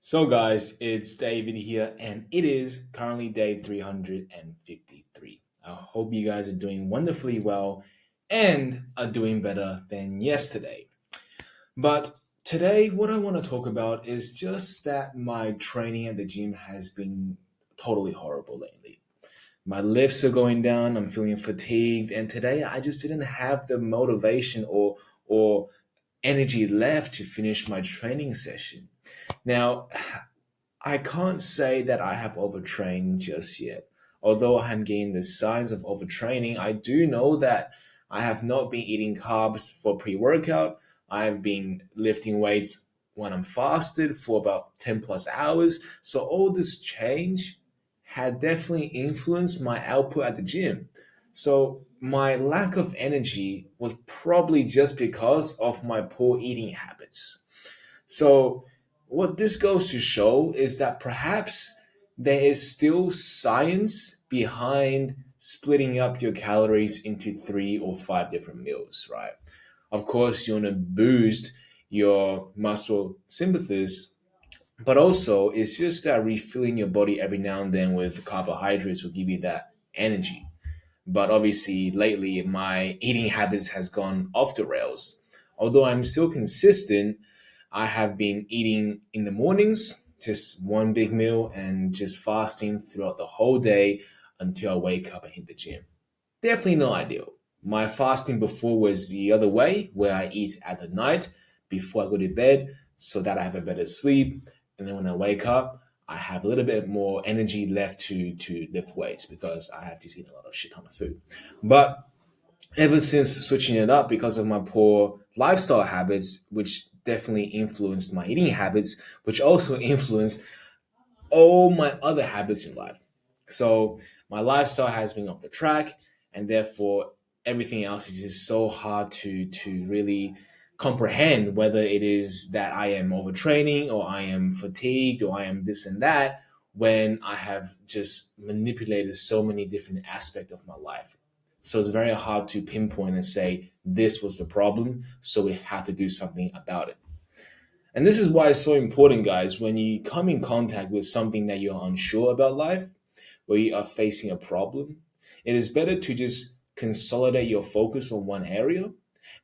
So, guys, it's David here, and it is currently day 353. I hope you guys are doing wonderfully well and are doing better than yesterday. But today, what I want to talk about is just that my training at the gym has been totally horrible lately. My lifts are going down, I'm feeling fatigued, and today I just didn't have the motivation or energy left to finish my training session. Now, I can't say that I have overtrained just yet. Although I am getting the signs of overtraining, I do know that I have not been eating carbs for pre workout. I have been lifting weights when I'm fasted for about 10 plus hours. So, all this change had definitely influenced my output at the gym. So, my lack of energy was probably just because of my poor eating habits. So, what this goes to show is that perhaps there is still science behind splitting up your calories into three or five different meals, right? Of course, you want to boost your muscle sympathies, but also it's just that refilling your body every now and then with carbohydrates will give you that energy. But obviously, lately my eating habits has gone off the rails. Although I'm still consistent, I have been eating in the mornings, just one big meal, and just fasting throughout the whole day until I wake up and hit the gym. Definitely not ideal. My fasting before was the other way, where I eat at the night before I go to bed so that I have a better sleep. And then when I wake up, I have a little bit more energy left to lift weights because I have just eaten a lot of shit ton of food. But ever since switching it up because of my poor lifestyle habits, which definitely influenced my eating habits, which also influenced all my other habits in life. So my lifestyle has been off the track, and therefore everything else is just so hard to really comprehend whether it is that I am overtraining or I am fatigued or I am this and that when I have just manipulated so many different aspects of my life. So it's very hard to pinpoint and say this was the problem, so we have to do something about it. And this is why it's so important, guys, when you come in contact with something that you're unsure about life, where you are facing a problem, it is better to just consolidate your focus on one area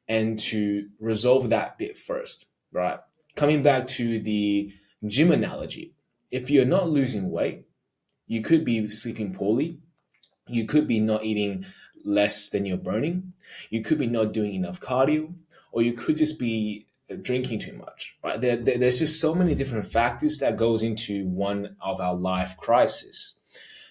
and to resolve that bit first, right? Coming back to the gym analogy, if you're not losing weight, you could be sleeping poorly, you could be not eating less than you're burning. You could be not doing enough cardio, or you could just be drinking too much. Right? There's just so many different factors that goes into one of our life crisis.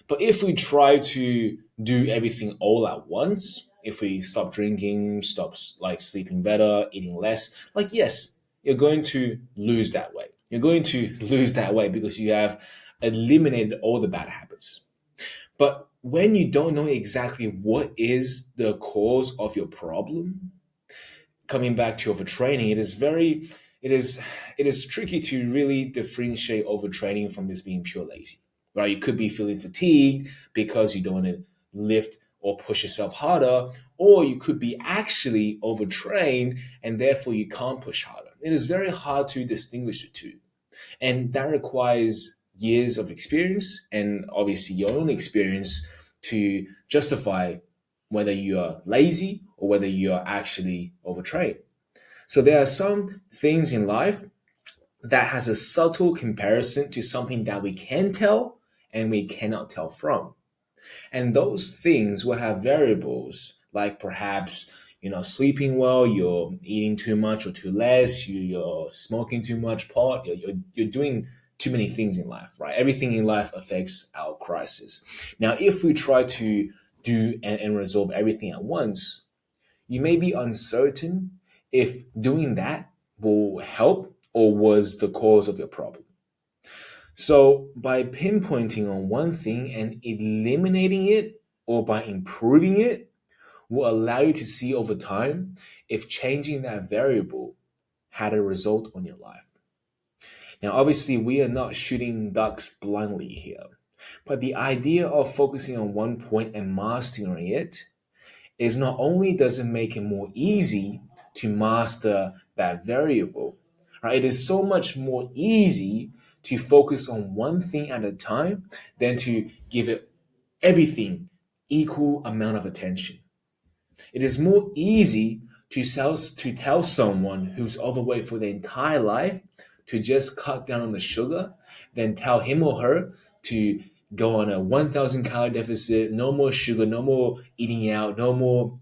But if we try to do everything all at once, if we stop drinking, stop like sleeping better, eating less, like yes, you're going to lose that weight. You're going to lose that weight because you have eliminated all the bad habits. But when you don't know exactly what is the cause of your problem, coming back to overtraining, it is it is tricky to really differentiate overtraining from just being pure lazy. Right? You could be feeling fatigued because you don't want to lift or push yourself harder, or you could be actually overtrained and therefore you can't push harder. It is very hard to distinguish the two. And that requires years of experience and obviously your own experience to justify whether you are lazy or whether you are actually overtrained. So there are some things in life that has a subtle comparison to something that we can tell and we cannot tell from. And those things will have variables like perhaps sleeping well, you're eating too much or too less, you're smoking too much pot, you're doing too many things in life, right? Everything in life affects our crisis. Now, if we try to do and resolve everything at once, you may be uncertain if doing that will help or was the cause of your problem. So, by pinpointing on one thing and eliminating it or by improving it will allow you to see over time if changing that variable had a result on your life. Now, obviously, we are not shooting ducks blindly here, but the idea of focusing on one point and mastering it is not only does it make it more easy to master that variable, right? It is so much more easy to focus on one thing at a time than to give it everything equal amount of attention. It is more easy to tell someone who's overweight for their entire life to just cut down on the sugar than tell him or her to go on a 1,000 calorie deficit, no more sugar, no more eating out, no more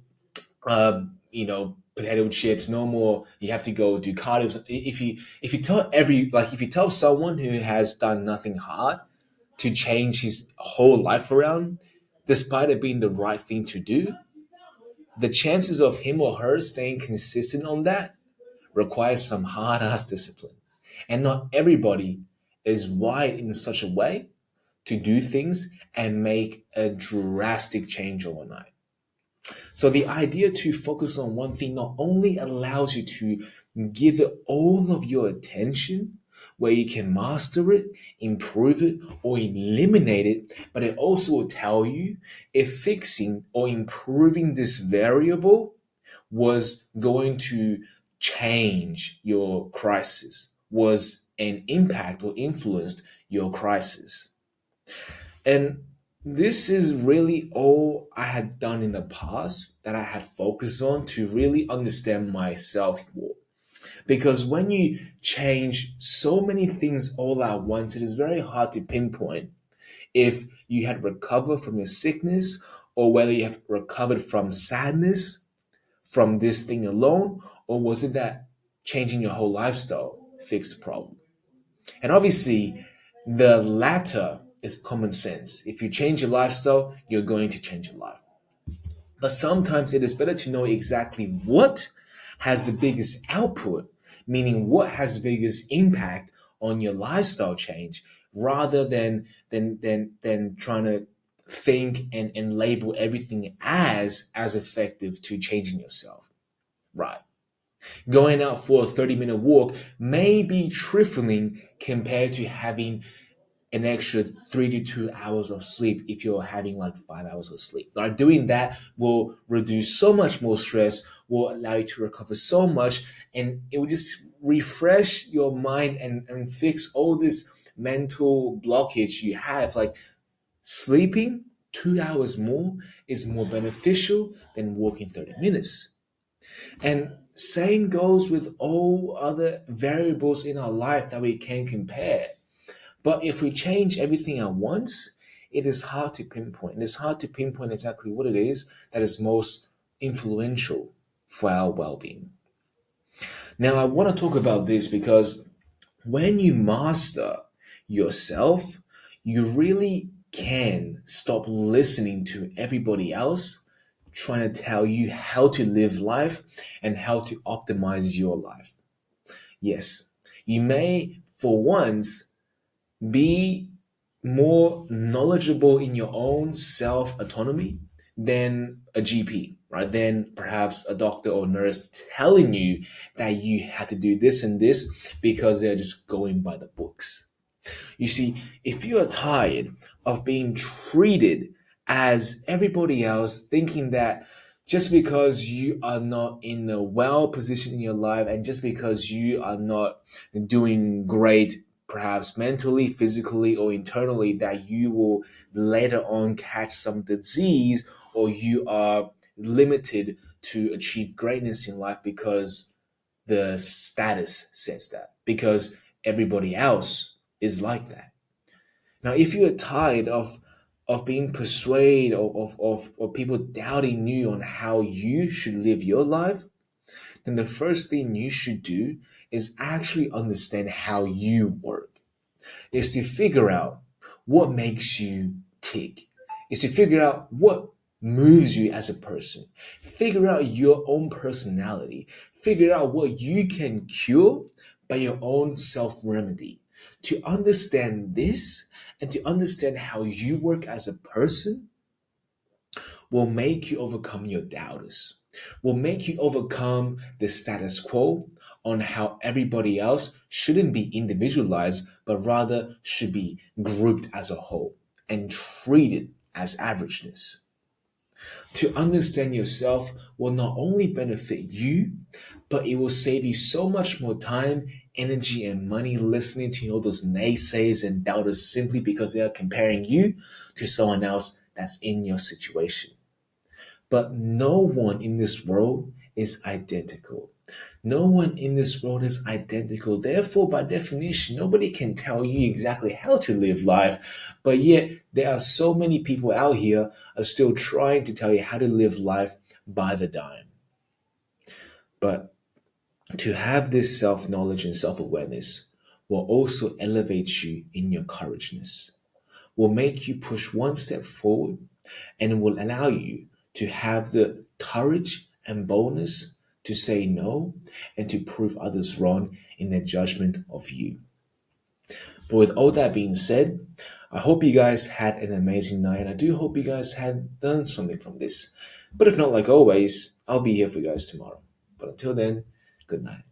potato chips, no more. You have to go do cardio. If you tell if you tell someone who has done nothing hard to change his whole life around, despite it being the right thing to do, the chances of him or her staying consistent on that requires some hard ass discipline. And not everybody is wired in such a way to do things and make a drastic change overnight. So the idea to focus on one thing not only allows you to give it all of your attention, where you can master it, improve it, or eliminate it, but it also will tell you if fixing or improving this variable was going to change your crisis, was an impact or influenced your crisis. And this is really all I had done in the past that I had focused on to really understand myself more. Because when you change so many things all at once, it is very hard to pinpoint if you had recovered from your sickness or whether you have recovered from sadness from this thing alone, or was it that changing your whole lifestyle fixed the problem? And obviously, the latter is common sense. If you change your lifestyle, you're going to change your life. But sometimes it is better to know exactly what has the biggest output, meaning what has the biggest impact on your lifestyle change, rather than trying to think and label everything as effective to changing yourself. Right. Going out for a 30-minute walk may be trifling compared to having an extra 3 to 2 hours of sleep if you're having like 5 hours of sleep. Now, doing that will reduce so much more stress, will allow you to recover so much, and it will just refresh your mind and fix all this mental blockage you have. Like sleeping 2 hours more is more beneficial than walking 30 minutes. And same goes with all other variables in our life that we can compare. But if we change everything at once, it is hard to pinpoint. It's hard to pinpoint exactly what it is that is most influential for our well being. Now, I want to talk about this because when you master yourself, you really can stop listening to everybody else trying to tell you how to live life and how to optimize your life. Yes, you may, for once, be more knowledgeable in your own self autonomy than a GP, right? Than perhaps a doctor or nurse telling you that you have to do this and this because they're just going by the books. You see, if you are tired of being treated as everybody else, thinking that just because you are not in a well position in your life and just because you are not doing great, perhaps mentally, physically, or internally, that you will later on catch some disease or you are limited to achieve greatness in life because the status says that, because everybody else is like that. Now, if you are tired of being persuaded of people doubting you on how you should live your life, then the first thing you should do is actually understand how you work. Is to figure out what makes you tick. Is to figure out what moves you as a person. Figure out your own personality. Figure out what you can cure by your own self remedy. To understand this and to understand how you work as a person will make you overcome your doubters, will make you overcome the status quo on how everybody else shouldn't be individualized, but rather should be grouped as a whole and treated as averageness. To understand yourself will not only benefit you, but it will save you so much more time, energy and money listening to all those naysayers and doubters simply because they are comparing you to someone else that's in your situation. But no one in this world is identical. No one in this world is identical. Therefore, by definition, nobody can tell you exactly how to live life. But yet, there are so many people out here are still trying to tell you how to live life by the dime. But to have this self knowledge and self awareness will also elevate you in your courageousness, will make you push one step forward, and it will allow you to have the courage and boldness to say no and to prove others wrong in their judgment of you. But with all that being said, I hope you guys had an amazing night, and I do hope you guys had learned something from this. But if not, like always, I'll be here for you guys tomorrow. But until then, good night.